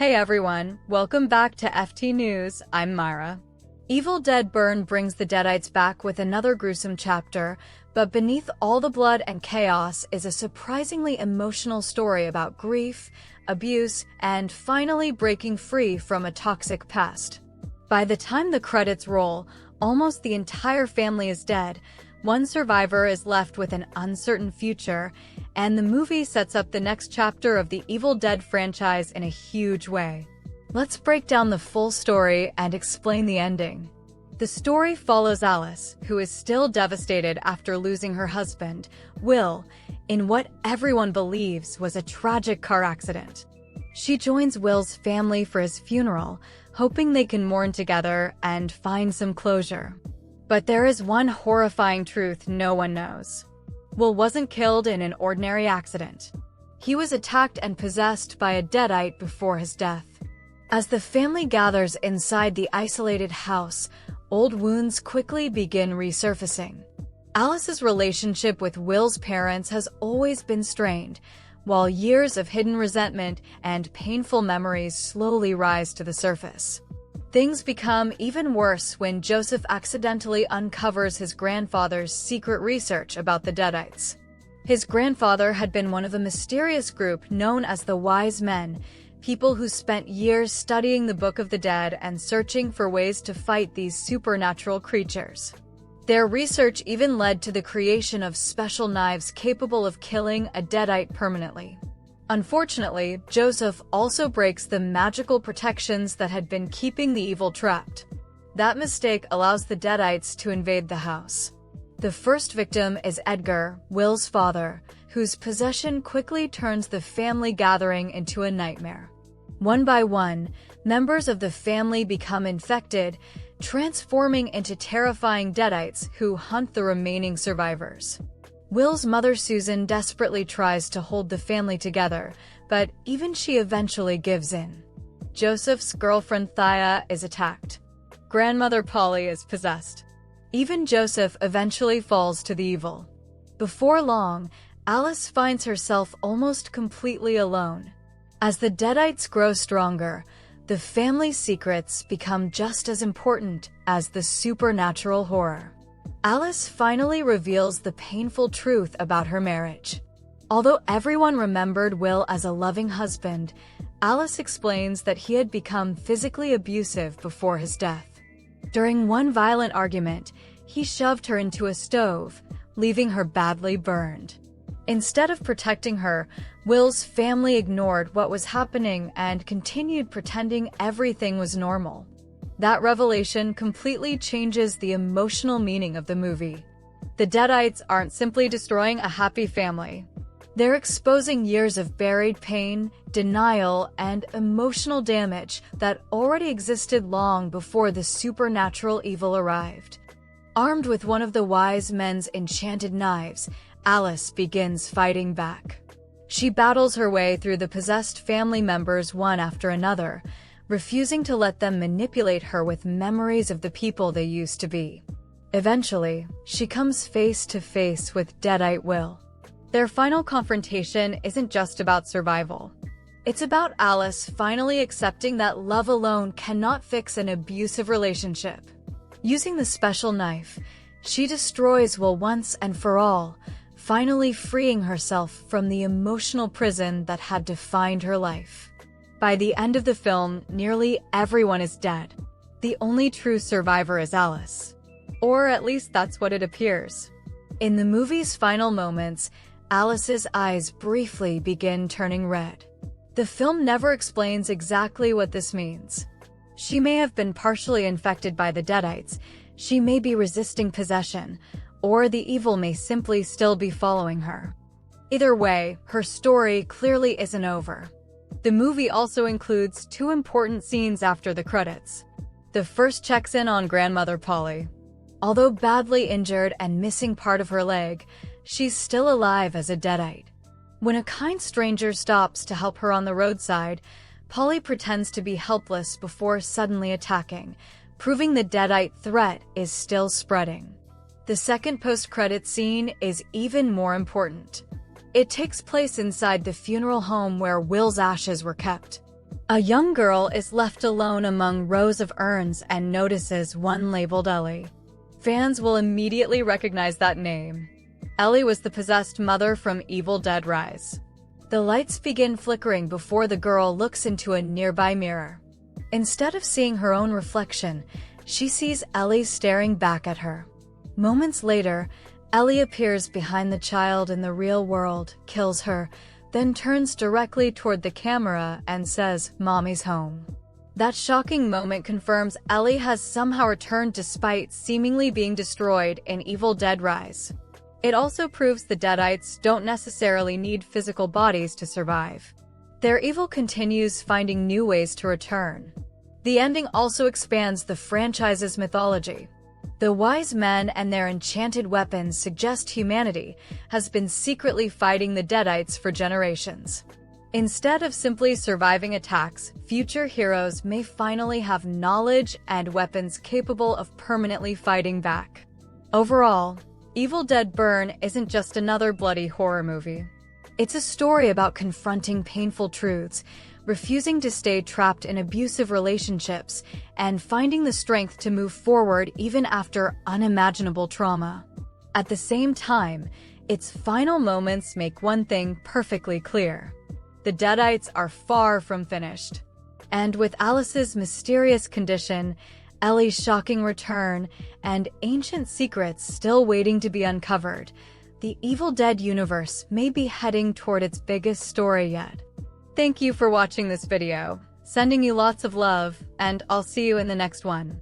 Hey everyone, welcome back to FT News. I'm Myra. Evil Dead Burn brings the Deadites back with another gruesome chapter, but beneath all the blood and chaos is a surprisingly emotional story about grief, abuse, and finally breaking free from a toxic past. By the time the credits roll, almost the entire family is dead, one survivor is left with an uncertain future, and the movie sets up the next chapter of the Evil Dead franchise in a huge way. Let's break down the full story and explain the ending. The story follows Alice, who is still devastated after losing her husband, Will, in what everyone believes was a tragic car accident. She joins Will's family for his funeral, hoping they can mourn together and find some closure. But there is one horrifying truth no one knows. Will wasn't killed in an ordinary accident. He was attacked and possessed by a Deadite before his death. As the family gathers inside the isolated house, old wounds quickly begin resurfacing. Alice's relationship with Will's parents has always been strained, while years of hidden resentment and painful memories slowly rise to the surface. Things become even worse when Joseph accidentally uncovers his grandfather's secret research about the Deadites. His grandfather had been one of a mysterious group known as the Wise Men, people who spent years studying the Book of the Dead and searching for ways to fight these supernatural creatures. Their research even led to the creation of special knives capable of killing a Deadite permanently. Unfortunately, Joseph also breaks the magical protections that had been keeping the evil trapped. That mistake allows the Deadites to invade the house. The first victim is Edgar, Will's father, whose possession quickly turns the family gathering into a nightmare. One by one, members of the family become infected, transforming into terrifying Deadites who hunt the remaining survivors. Will's mother Susan desperately tries to hold the family together, but even she eventually gives in. Joseph's girlfriend Thea is attacked. Grandmother Polly is possessed. Even Joseph eventually falls to the evil. Before long, Alice finds herself almost completely alone. As the Deadites grow stronger, the family's secrets become just as important as the supernatural horror. Alice finally reveals the painful truth about her marriage. Although everyone remembered Will as a loving husband, Alice explains that he had become physically abusive before his death. During one violent argument, he shoved her into a stove, leaving her badly burned. Instead of protecting her, Will's family ignored what was happening and continued pretending everything was normal. That revelation completely changes the emotional meaning of the movie. The Deadites aren't simply destroying a happy family. They're exposing years of buried pain, denial, and emotional damage that already existed long before the supernatural evil arrived. Armed with one of the Wise Men's enchanted knives, Alice begins fighting back. She battles her way through the possessed family members one after another, refusing to let them manipulate her with memories of the people they used to be. Eventually, she comes face to face with Deadite Will. Their final confrontation isn't just about survival. It's about Alice finally accepting that love alone cannot fix an abusive relationship. Using the special knife, she destroys Will once and for all, finally freeing herself from the emotional prison that had defined her life. By the end of the film, nearly everyone is dead. The only true survivor is Alice. Or at least that's what it appears. In the movie's final moments, Alice's eyes briefly begin turning red. The film never explains exactly what this means. She may have been partially infected by the Deadites, she may be resisting possession, or the evil may simply still be following her. Either way, her story clearly isn't over. The movie also includes two important scenes after the credits. The first checks in on Grandmother Polly. Although badly injured and missing part of her leg, she's still alive as a Deadite. When a kind stranger stops to help her on the roadside, Polly pretends to be helpless before suddenly attacking, proving the Deadite threat is still spreading. The second post-credit scene is even more important. It takes place inside the funeral home where Will's ashes were kept. A young girl is left alone among rows of urns and notices one labeled Ellie. Fans will immediately recognize that name. Ellie was the possessed mother from Evil Dead Rise. The lights begin flickering before the girl looks into a nearby mirror. Instead of seeing her own reflection, she sees Ellie staring back at her. Moments later, Ellie appears behind the child in the real world, kills her, then turns directly toward the camera and says, "Mommy's home." That shocking moment confirms Ellie has somehow returned despite seemingly being destroyed in Evil Dead Rise. It also proves the Deadites don't necessarily need physical bodies to survive. Their evil continues, finding new ways to return. The ending also expands the franchise's mythology. The wise men and their enchanted weapons suggest humanity has been secretly fighting the Deadites for generations. Instead of simply surviving attacks, future heroes may finally have knowledge and weapons capable of permanently fighting back. Overall, Evil Dead Burn isn't just another bloody horror movie. It's a story about confronting painful truths, refusing to stay trapped in abusive relationships, and finding the strength to move forward even after unimaginable trauma. At the same time, its final moments make one thing perfectly clear. The Deadites are far from finished. And with Alice's mysterious condition, Ellie's shocking return, and ancient secrets still waiting to be uncovered, the Evil Dead universe may be heading toward its biggest story yet. Thank you for watching this video. Sending you lots of love, and I'll see you in the next one.